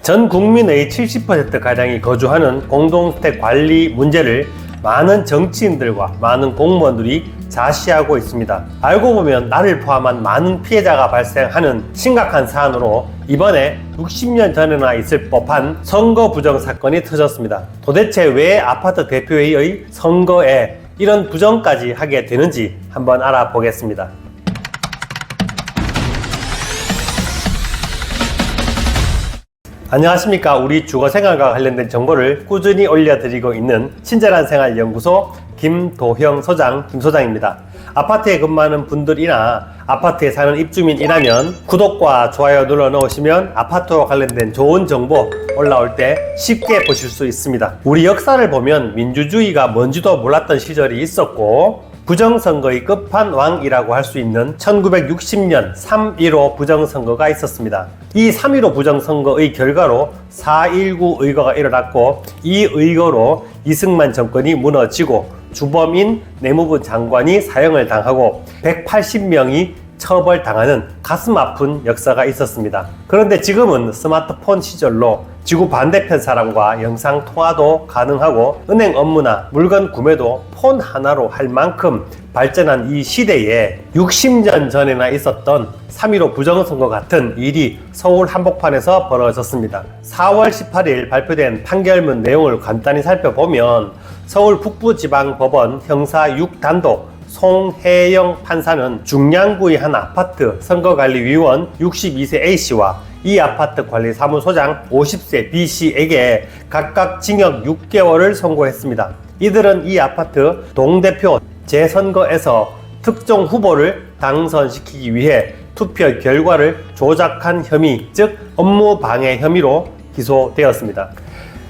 전 국민의 70%가량이 거주하는 공동주택 관리 문제를 많은 정치인들과 많은 공무원들이 좌시하고 있습니다. 알고 보면 나를 포함한 많은 피해자가 발생하는 심각한 사안으로 이번에 60년 전에나 있을 법한 선거 부정 사건이 터졌습니다. 도대체 왜 아파트 대표회의 선거에 이런 부정까지 하게 되는지 한번 알아보겠습니다. 안녕하십니까. 우리 주거생활과 관련된 정보를 꾸준히 올려드리고 있는 친절한 생활 연구소 김도형 소장, 김 소장입니다. 아파트에 근무하는 분들이나 아파트에 사는 입주민이라면 구독과 좋아요 눌러 놓으시면 아파트와 관련된 좋은 정보 올라올 때 쉽게 보실 수 있습니다. 우리 역사를 보면 민주주의가 뭔지도 몰랐던 시절이 있었고, 부정선거의 끝판왕이라고 할 수 있는 1960년 3.15 부정선거가 있었습니다. 이 3.15 부정선거의 결과로 4.19 의거가 일어났고, 이 의거로 이승만 정권이 무너지고 주범인 내무부 장관이 사형을 당하고 180명이 처벌당하는 가슴 아픈 역사가 있었습니다. 그런데 지금은 스마트폰 시절로 지구 반대편 사람과 영상 통화도 가능하고 은행 업무나 물건 구매도 폰 하나로 할 만큼 발전한 이 시대에 60년 전에나 있었던 3.15 부정선거 같은 일이 서울 한복판에서 벌어졌습니다. 4월 18일 발표된 판결문 내용을 간단히 살펴보면 서울 북부지방법원 형사 6단독 송혜영 판사는 중량구의 한 아파트 선거관리위원 62세 A씨와 이 아파트 관리사무소장 50세 B씨에게 각각 징역 6개월을 선고했습니다. 이들은 이 아파트 동대표 재선거에서 특정 후보를 당선시키기 위해 투표 결과를 조작한 혐의, 즉 업무방해 혐의로 기소되었습니다.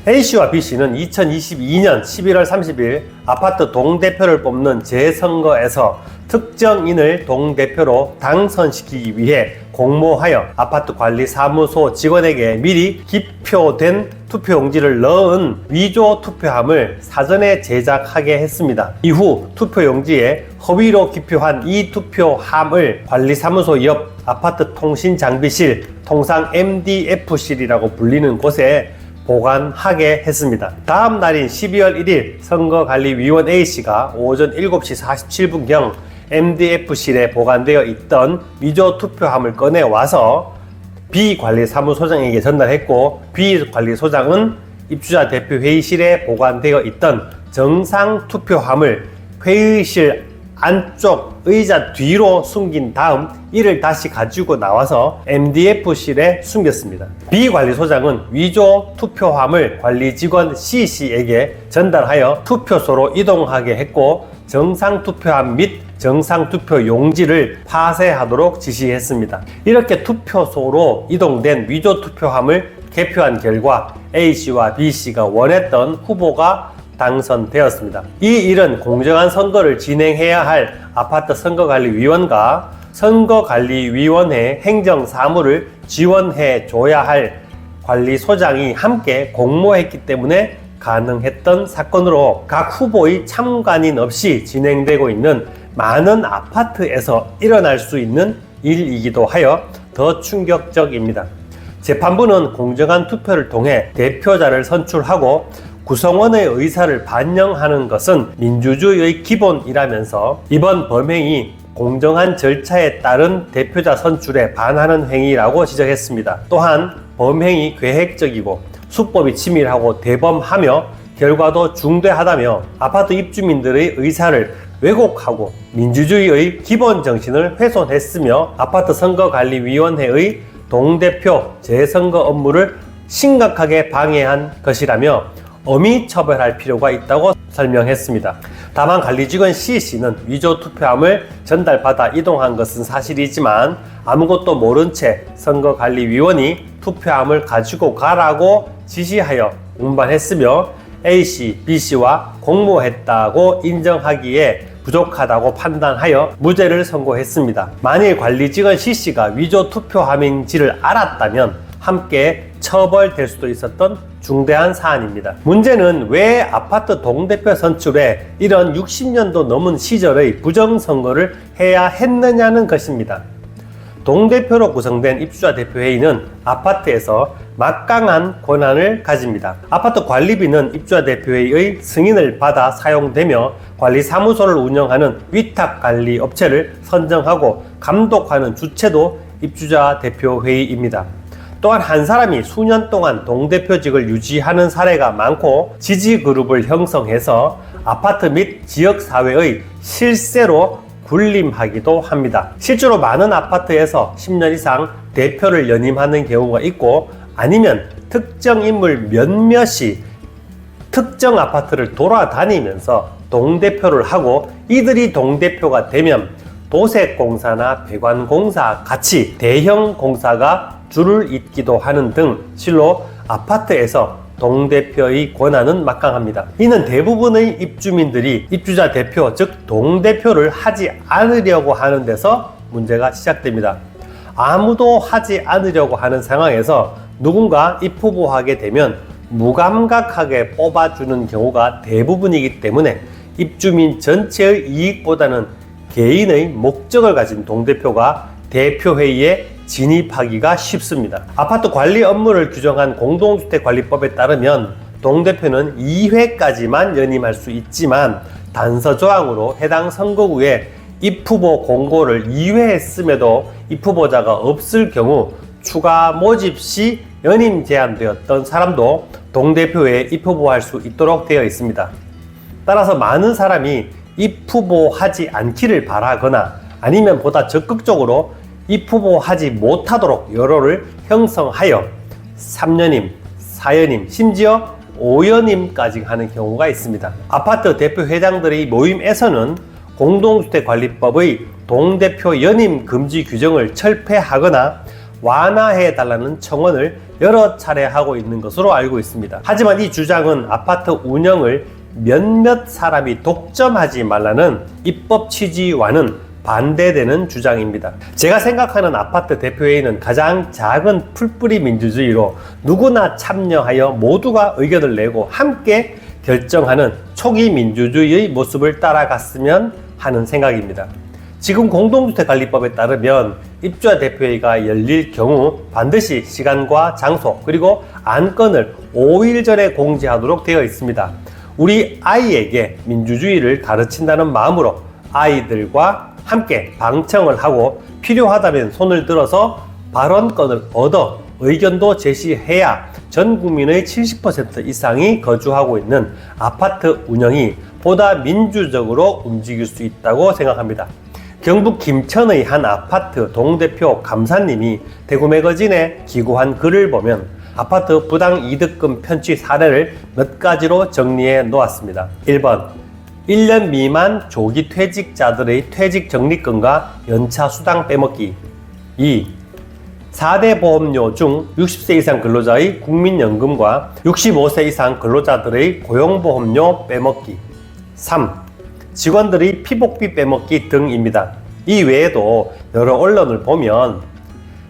A씨와 B씨는 2022년 11월 30일 아파트 동대표를 뽑는 재선거에서 특정인을 동대표로 당선시키기 위해 공모하여 아파트 관리사무소 직원에게 미리 기표된 투표용지를 넣은 위조 투표함을 사전에 제작하게 했습니다. 이후 투표용지에 허위로 기표한 이 투표함을 관리사무소 옆 아파트 통신장비실, 통상 MDF실이라고 불리는 곳에 보관하게 했습니다. 다음 날인 12월 1일 선거관리위원 A씨가 오전 7시 47분경 MDF실에 보관되어 있던 위조 투표함을 꺼내 와서 B 관리사무소장에게 전달했고, B 관리소장은 입주자 대표 회의실에 보관되어 있던 정상 투표함을 회의실 안쪽 의자 뒤로 숨긴 다음 이를 다시 가지고 나와서 MDF실에 숨겼습니다. B 관리소장은 위조 투표함을 관리직원 C씨에게 전달하여 투표소로 이동하게 했고, 정상 투표함 및 정상 투표 용지를 파쇄하도록 지시했습니다. 이렇게 투표소로 이동된 위조 투표함을 개표한 결과 A씨와 B씨가 원했던 후보가 당선되었습니다. 이 일은 공정한 선거를 진행해야 할 아파트 선거관리위원과 선거관리위원회 행정사무를 지원해 줘야 할 관리소장이 함께 공모했기 때문에 가능했던 사건으로 각 후보의 참관인 없이 진행되고 있는 많은 아파트에서 일어날 수 있는 일이기도 하여 더 충격적입니다. 재판부는 공정한 투표를 통해 대표자를 선출하고 구성원의 의사를 반영하는 것은 민주주의의 기본이라면서 이번 범행이 공정한 절차에 따른 대표자 선출에 반하는 행위라고 지적했습니다. 또한 범행이 계획적이고 수법이 치밀하고 대범하며 결과도 중대하다며 아파트 입주민들의 의사를 왜곡하고 민주주의의 기본 정신을 훼손했으며 아파트 선거관리위원회의 동대표 재선거 업무를 심각하게 방해한 것이라며 엄히 처벌할 필요가 있다고 설명했습니다. 다만 관리직원 C씨는 위조 투표함을 전달받아 이동한 것은 사실이지만 아무것도 모른 채 선거관리위원이 투표함을 가지고 가라고 지시하여 운반했으며 A씨, B씨와 공모했다고 인정하기에 부족하다고 판단하여 무죄를 선고했습니다. 만일 관리직원 C씨가 위조 투표함인지를 알았다면 함께 처벌될 수도 있었던 중대한 사안입니다. 문제는 왜 아파트 동대표 선출에 이런 60년도 넘은 시절의 부정선거를 해야 했느냐는 것입니다. 동대표로 구성된 입주자 대표회의는 아파트에서 막강한 권한을 가집니다. 아파트 관리비는 입주자 대표회의의 승인을 받아 사용되며 관리사무소를 운영하는 위탁관리업체를 선정하고 감독하는 주체도 입주자 대표회의입니다. 또한 한 사람이 수년 동안 동대표직을 유지하는 사례가 많고 지지그룹을 형성해서 아파트 및 지역사회의 실세로 군림하기도 합니다. 실제로 많은 아파트에서 10년 이상 대표를 연임하는 경우가 있고 아니면 특정 인물 몇몇이 특정 아파트를 돌아다니면서 동대표를 하고 이들이 동대표가 되면 도색공사나 배관공사 같이 대형 공사가 줄을 잇기도 하는 등 실로 아파트에서 동대표의 권한은 막강합니다. 이는 대부분의 입주민들이 입주자 대표, 즉 동대표를 하지 않으려고 하는 데서 문제가 시작됩니다. 아무도 하지 않으려고 하는 상황에서 누군가 입후보하게 되면 무감각하게 뽑아주는 경우가 대부분이기 때문에 입주민 전체의 이익보다는 개인의 목적을 가진 동대표가 대표회의에 진입하기가 쉽습니다. 아파트 관리 업무를 규정한 공동주택관리법에 따르면 동대표는 2회까지만 연임할 수 있지만 단서조항으로 해당 선거구에 입후보 공고를 2회 했음에도 입후보자가 없을 경우 추가 모집 시 연임 제한되었던 사람도 동대표에 입후보할 수 있도록 되어 있습니다. 따라서 많은 사람이 입후보하지 않기를 바라거나 아니면 보다 적극적으로 입후보하지 못하도록 여론을 형성하여 3연임, 4연임, 심지어 5연임까지 하는 경우가 있습니다. 아파트 대표 회장들의 모임에서는 공동주택관리법의 동대표 연임 금지 규정을 철폐하거나 완화해 달라는 청원을 여러 차례 하고 있는 것으로 알고 있습니다. 하지만 이 주장은 아파트 운영을 몇몇 사람이 독점하지 말라는 입법 취지와는 반대되는 주장입니다. 제가 생각하는 아파트 대표회의는 가장 작은 풀뿌리 민주주의로 누구나 참여하여 모두가 의견을 내고 함께 결정하는 초기 민주주의의 모습을 따라갔으면 하는 생각입니다. 지금 공동주택관리법에 따르면 입주자 대표회의가 열릴 경우 반드시 시간과 장소 그리고 안건을 5일 전에 공지하도록 되어 있습니다. 우리 아이에게 민주주의를 가르친다는 마음으로 아이들과 함께 방청을 하고 필요하다면 손을 들어서 발언권을 얻어 의견도 제시해야 전 국민의 70% 이상이 거주하고 있는 아파트 운영이 보다 민주적으로 움직일 수 있다고 생각합니다. 경북 김천의 한 아파트 동대표 감사님이 대구 매거진에 기고한 글을 보면 아파트 부당 이득금 편취 사례를 몇 가지로 정리해 놓았습니다. 1번 1년 미만 조기 퇴직자들의 퇴직 적립금과 연차 수당 빼먹기. 2. 4대 보험료 중 60세 이상 근로자의 국민연금과 65세 이상 근로자들의 고용보험료 빼먹기. 3. 직원들의 피복비 빼먹기 등입니다. 이 외에도 여러 언론을 보면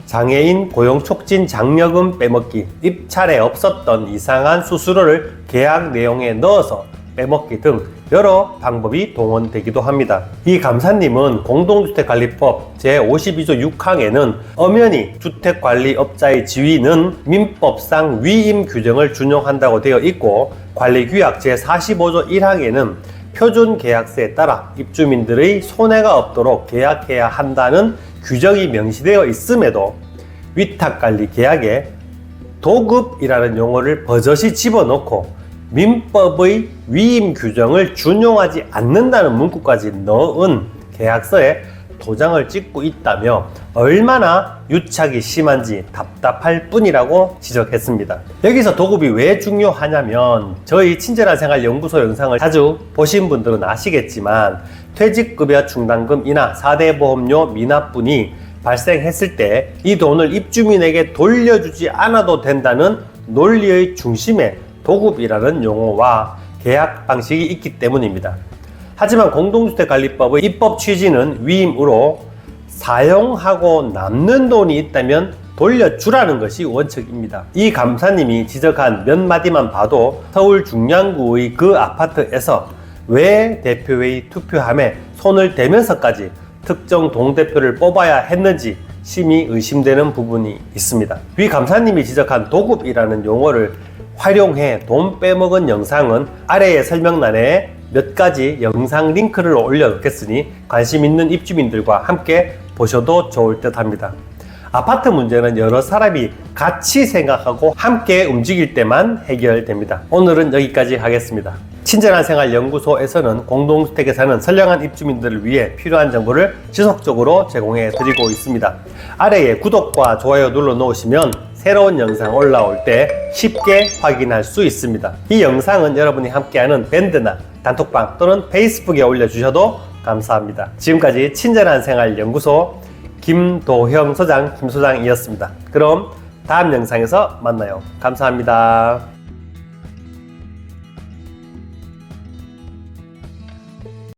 장애인 고용촉진 장려금 빼먹기, 입찰에 없었던 이상한 수수료를 계약 내용에 넣어서 빼먹기 등 여러 방법이 동원되기도 합니다. 이 감사님은 공동주택관리법 제52조 6항에는 엄연히 주택관리업자의 지위는 민법상 위임 규정을 준용한다고 되어 있고 관리규약 제45조 1항에는 표준계약서에 따라 입주민들의 손해가 없도록 계약해야 한다는 규정이 명시되어 있음에도 위탁관리 계약에 도급이라는 용어를 버젓이 집어넣고 민법의 위임 규정을 준용하지 않는다는 문구까지 넣은 계약서에 도장을 찍고 있다며 얼마나 유착이 심한지 답답할 뿐이라고 지적했습니다. 여기서 도급이 왜 중요하냐면 저희 친절한 생활 연구소 영상을 자주 보신 분들은 아시겠지만 퇴직급여 충당금이나 4대 보험료 미납분이 발생했을 때 이 돈을 입주민에게 돌려주지 않아도 된다는 논리의 중심에 도급이라는 용어와 계약 방식이 있기 때문입니다. 하지만 공동주택관리법의 입법 취지는 위임으로 사용하고 남는 돈이 있다면 돌려주라는 것이 원칙입니다. 이 감사님이 지적한 몇 마디만 봐도 서울 중량구의 그 아파트에서 왜 대표회의 투표함에 손을 대면서까지 특정 동대표를 뽑아야 했는지 심히 의심되는 부분이 있습니다. 위 감사님이 지적한 도급이라는 용어를 활용해 돈 빼먹은 영상은 아래의 설명란에 몇 가지 영상 링크를 올려놓겠으니 관심 있는 입주민들과 함께 보셔도 좋을 듯 합니다. 아파트 문제는 여러 사람이 같이 생각하고 함께 움직일 때만 해결됩니다. 오늘은 여기까지 하겠습니다. 친절한 생활 연구소에서는 공동주택에 사는 선량한 입주민들을 위해 필요한 정보를 지속적으로 제공해 드리고 있습니다. 아래에 구독과 좋아요 눌러 놓으시면 새로운 영상 올라올 때 쉽게 확인할 수 있습니다. 이 영상은 여러분이 함께하는 밴드나 단톡방 또는 페이스북에 올려주셔도 감사합니다. 지금까지 친절한 생활 연구소 김도형 소장, 김 소장이었습니다. 그럼 다음 영상에서 만나요. 감사합니다.